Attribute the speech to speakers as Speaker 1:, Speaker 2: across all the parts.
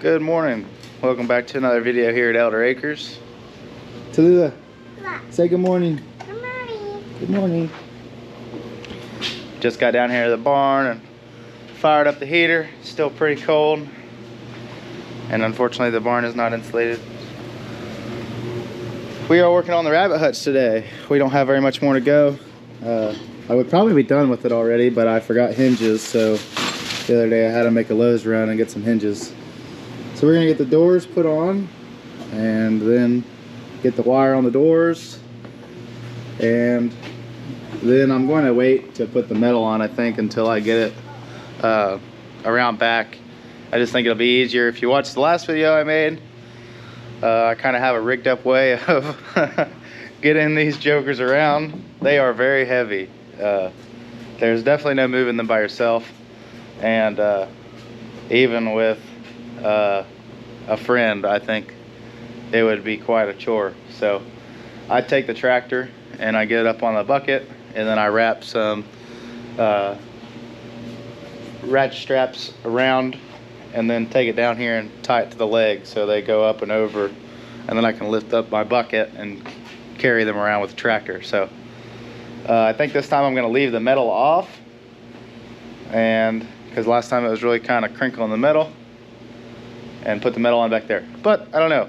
Speaker 1: Good morning. Welcome back to another video here at Elder Acres.
Speaker 2: Tallulah, say good morning.
Speaker 3: Good morning.
Speaker 2: Good morning.
Speaker 1: Just got down here to the barn and fired up the heater. It's still pretty cold. And unfortunately the barn is not insulated. We are working on the rabbit hutch today. We don't have very much more to go. I would probably be done with it already, but I forgot hinges, so the other day I had to make a Lowe's run and get some hinges. So we're gonna get the doors put on and then get the wire on the doors, and then I'm going to wait to put the metal on, I think, until I get it around back. I just think it'll be easier. If you watched the last video I made, I kind of have a rigged up way of getting these jokers around. They are very heavy. There's definitely no moving them by yourself, and even with a friend, I think it would be quite a chore. So I take the tractor and I get it up on the bucket, and then I wrap some ratchet straps around, and then take it down here and tie it to the leg so they go up and over, and then I can lift up my bucket and carry them around with the tractor. So I think this time I'm going to leave the metal off, and because last time it was really kind of crinkling the metal, and put the metal on back there. But I don't know.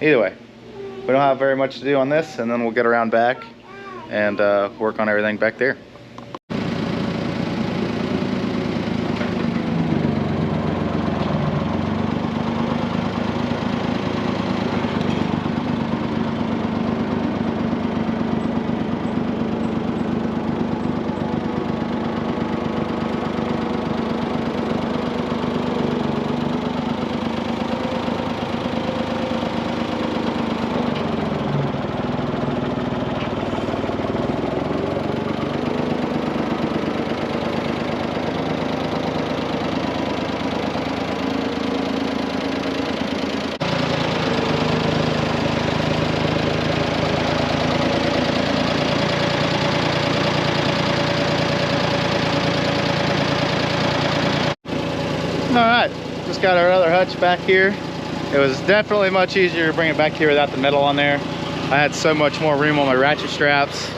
Speaker 1: Either way, we don't have very much to do on this, and then we'll get around back and work on everything back there. Alright, just got our other hutch back here. It was definitely much easier to bring it back here without the metal on there. I had so much more room on my ratchet straps.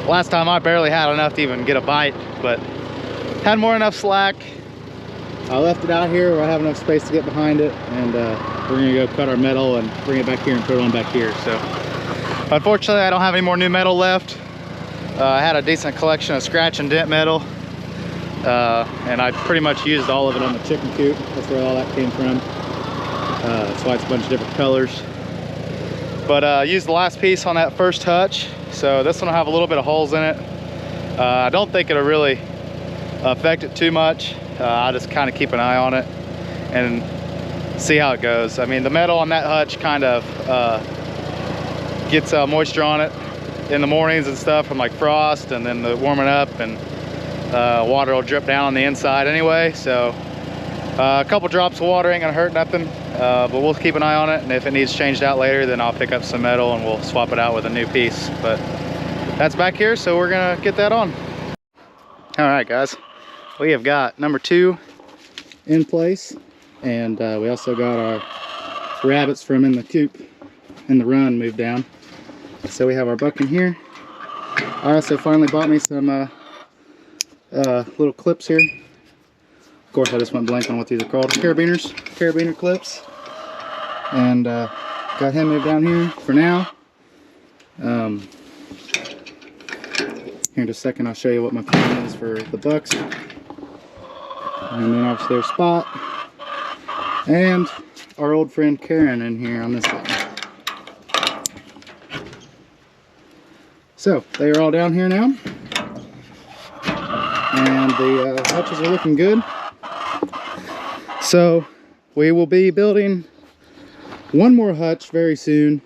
Speaker 1: Last time I barely had enough to even get a bite, but had more enough slack. I left it out here where I have enough space to get behind it, and we're gonna go cut our metal and bring it back here and put it on back here. So unfortunately I don't have any more new metal left. I had a decent collection of scratch and dent metal. And I pretty much used all of it on the chicken coop. That's where all that came from. That's why it's a bunch of different colors. But I used the last piece on that first hutch. So this one will have a little bit of holes in it. I don't think it'll really affect it too much. I'll just kind of keep an eye on it and see how it goes. I mean, the metal on that hutch kind of gets moisture on it in the mornings and stuff from like frost, and then the warming up, and water will drip down on the inside anyway, so a couple drops of water ain't gonna hurt nothing, but we'll keep an eye on it, and if it needs changed out later, then I'll pick up some metal and we'll swap it out with a new piece. But that's back here, so we're gonna get that on. All right, guys, we have got number 2 in place, and we also got our rabbits from in the coop in the run moved down, so we have our buck in here. I also finally bought me some little clips here. Of course, I just went blank on what these are called. Carabiner clips. And got him moved down here for now. Here in just a second, I'll show you what my plan is for the bucks. And then obviously there's Spot. And our old friend Karen in here on this side. So, they are all down here now. And the hutches are looking good. So we will be building one more hutch very soon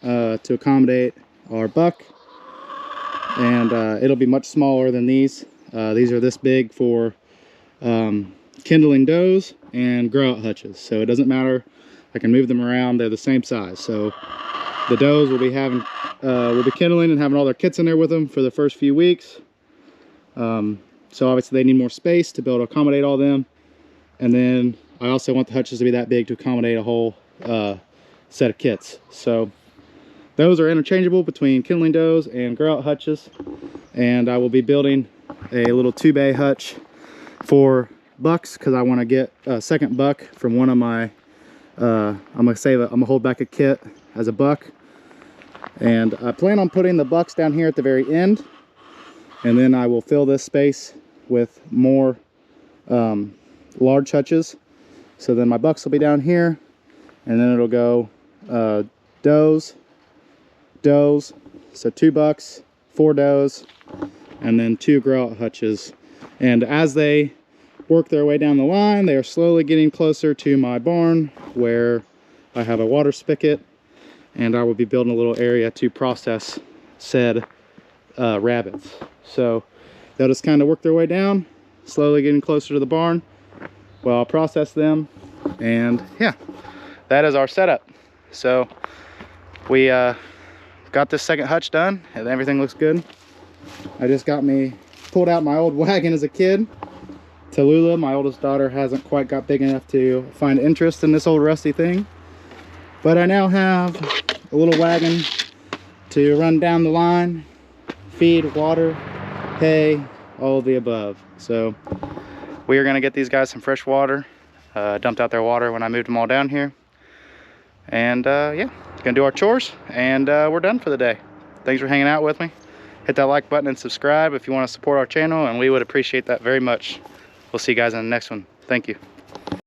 Speaker 1: to accommodate our buck, and it'll be much smaller than these. These are this big for kindling does and grow out hutches, so it doesn't matter. I can move them around, they're the same size. So the does will be kindling and having all their kits in there with them for the first few weeks. So obviously they need more space to be able to accommodate all them. And then I also want the hutches to be that big to accommodate a whole set of kits. So those are interchangeable between kindling does and grow out hutches. And I will be building a little 2-bay hutch for bucks because I want to get a second buck from one of my I'm gonna hold back a kit as a buck, and I plan on putting the bucks down here at the very end, and then I will fill this space with more large hutches. So then my bucks will be down here, and then it'll go does, so 2 bucks, 4 does, and then 2 grow out hutches. And as they work their way down the line, they are slowly getting closer to my barn where I have a water spigot, and I will be building a little area to process said rabbits. So they'll just kind of work their way down, slowly getting closer to the barn. Well, I'll process them, and yeah, that is our setup. So we got this second hutch done, and everything looks good. I just pulled out my old wagon as a kid. Tallulah, my oldest daughter, hasn't quite got big enough to find interest in this old rusty thing. But I now have a little wagon to run down the line, feed, water, hay, all of the above. So we are gonna get these guys some fresh water. Dumped out their water when I moved them all down here. And yeah, gonna do our chores, and we're done for the day. Thanks for hanging out with me. Hit that like button and subscribe if you want to support our channel, and we would appreciate that very much. We'll see you guys in the next one. Thank you.